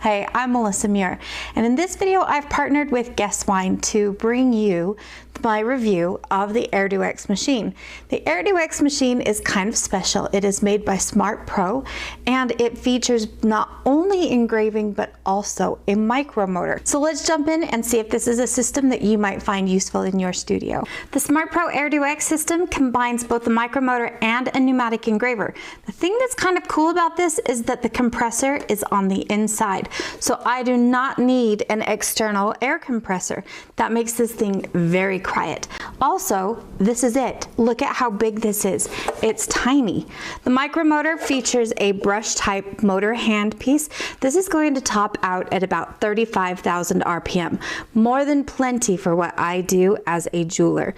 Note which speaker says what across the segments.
Speaker 1: Hey, I'm Melissa Muir, and in this video I've partnered with Guesswine to bring you my review of the ErduX machine. The ErduX machine is kind of special. It is made by SmartPro, and it features not only engraving but also a micromotor. So let's jump in and see if this is a system that you might find useful in your studio. The SmartPro ErduX system combines both the micromotor and a pneumatic engraver. The thing that's kind of cool about this is that the compressor is on the inside, so I do not need an external air compressor. That makes this thing very quiet. Also, this is it. Look at how big this is. It's tiny. The micromotor features a brush type motor handpiece. This is going to top out at about 35,000 RPM, more than plenty for what I do as a jeweler.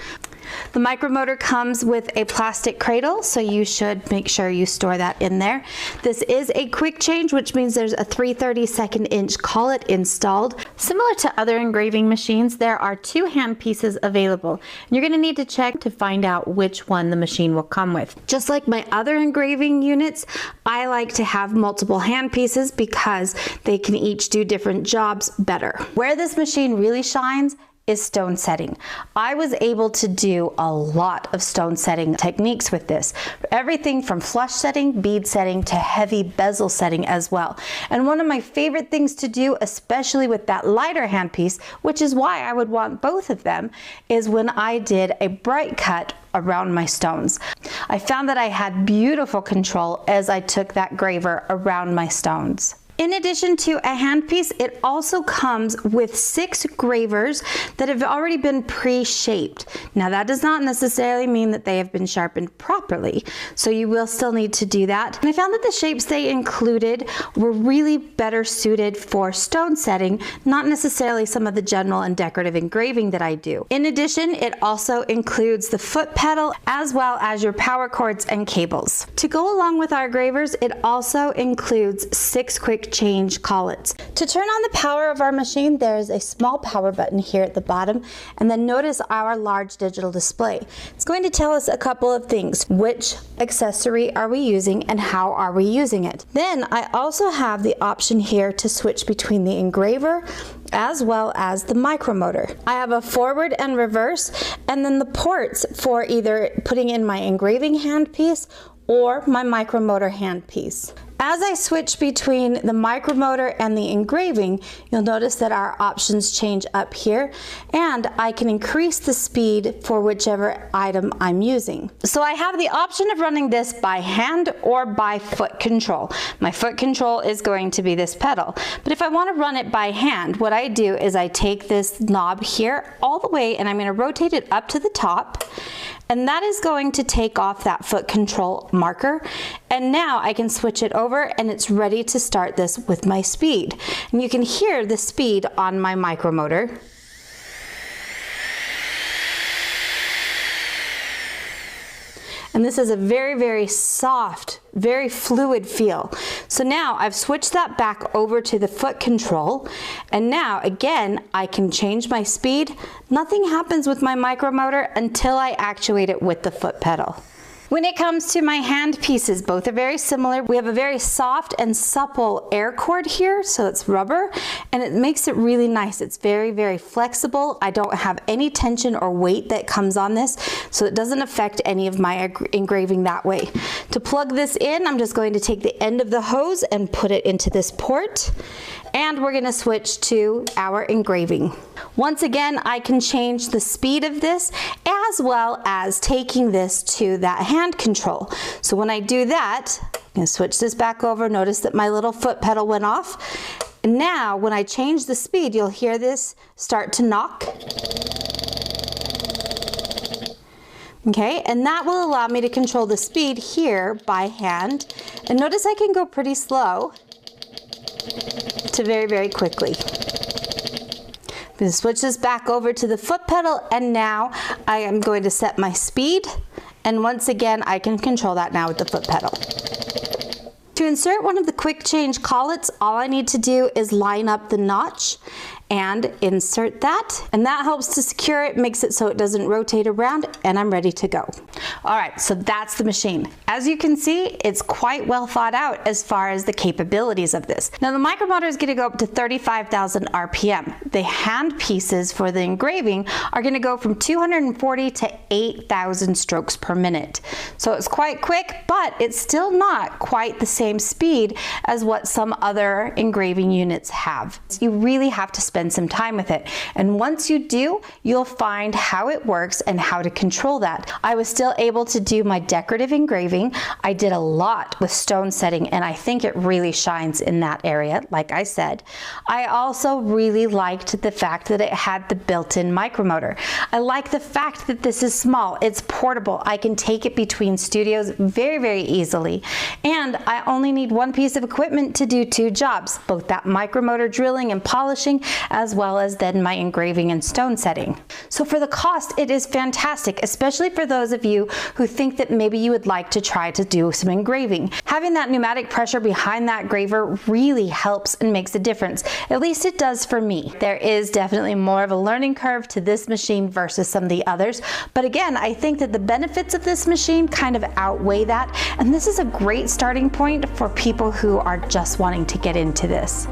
Speaker 1: The micromotor comes with a plastic cradle, so you should make sure you store that in there. This is a quick change, which means there's a 3/32 inch collet installed. Similar to other engraving machines, there are two hand pieces available. You're going to need to check to find out which one the machine will come with. Just like my other engraving units, I like to have multiple hand pieces because they can each do different jobs better. Where this machine really shines is stone setting. I was able to do a lot of stone setting techniques with this. Everything from flush setting, bead setting, to heavy bezel setting as well. And one of my favorite things to do, especially with that lighter handpiece, which is why I would want both of them, is when I did a bright cut around my stones. I found that I had beautiful control as I took that graver around my stones. In addition to a handpiece, it also comes with 6 gravers that have already been pre-shaped. Now that does not necessarily mean that they have been sharpened properly, so you will still need to do that. And I found that the shapes they included were really better suited for stone setting, not necessarily some of the general and decorative engraving that I do. In addition, it also includes the foot pedal as well as your power cords and cables. To go along with our gravers, it also includes 6 quick change collets. To turn on the power of our machine, there's a small power button here at the bottom, and then notice our large digital display. It's going to tell us a couple of things. Which accessory are we using and how are we using it? Then I also have the option here to switch between the engraver as well as the micromotor. I have a forward and reverse, and then the ports for either putting in my engraving handpiece or my micromotor handpiece. As I switch between the micromotor and the engraving, you'll notice that our options change up here, and I can increase the speed for whichever item I'm using. So I have the option of running this by hand or by foot control. My foot control is going to be this pedal, but if I want to run it by hand, what I do is I take this knob here all the way, and I'm going to rotate it up to the top, and that is going to take off that foot control marker. And now I can switch it over, and it's ready to start this with my speed. And you can hear the speed on my micromotor. And this is a very, very soft, very fluid feel. So now I've switched that back over to the foot control, and now again I can change my speed. Nothing happens with my micromotor until I actuate it with the foot pedal. When it comes to my hand pieces, both are very similar. We have a very soft and supple air cord here, so it's rubber, and it makes it really nice. It's very, very flexible. I don't have any tension or weight that comes on this, so it doesn't affect any of my engraving that way. To plug this in, I'm just going to take the end of the hose and put it into this port, and we're gonna switch to our engraving. Once again, I can change the speed of this as well as taking this to that hand control. So when I do that, I'm gonna switch this back over. Notice that my little foot pedal went off. And now when I change the speed, you'll hear this start to knock. Okay, and that will allow me to control the speed here by hand. And notice I can go pretty slow to very, very quickly. I'm going to switch this back over to the foot pedal, and now I am going to set my speed, and once again I can control that now with the foot pedal. To insert one of the quick change collets, all I need to do is line up the notch and insert that, and that helps to secure it, makes it so it doesn't rotate around, and I'm ready to go. All right, so that's the machine. As you can see, it's quite well thought out as far as the capabilities of this. Now the micromotor is going to go up to 35,000 RPM. The hand pieces for the engraving are going to go from 240 to 8,000 strokes per minute. So it's quite quick, but it's still not quite the same speed as what some other engraving units have. So you really have to spend some time with it. And once you do, you'll find how it works and how to control that. I was still able to do my decorative engraving. I did a lot with stone setting, and I think it really shines in that area, like I said. I also really liked the fact that it had the built-in micromotor. I like the fact that this is small, it's portable. I can take it between studios very, very easily. And I only need one piece of equipment to do two jobs, both that micromotor drilling and polishing, as well as then my engraving and stone setting. So for the cost, it is fantastic, especially for those of you who think that maybe you would like to try to do some engraving. Having that pneumatic pressure behind that graver really helps and makes a difference. At least it does for me. There is definitely more of a learning curve to this machine versus some of the others, but again, I think that the benefits of this machine kind of outweigh that, and this is a great starting point for people who are just wanting to get into this.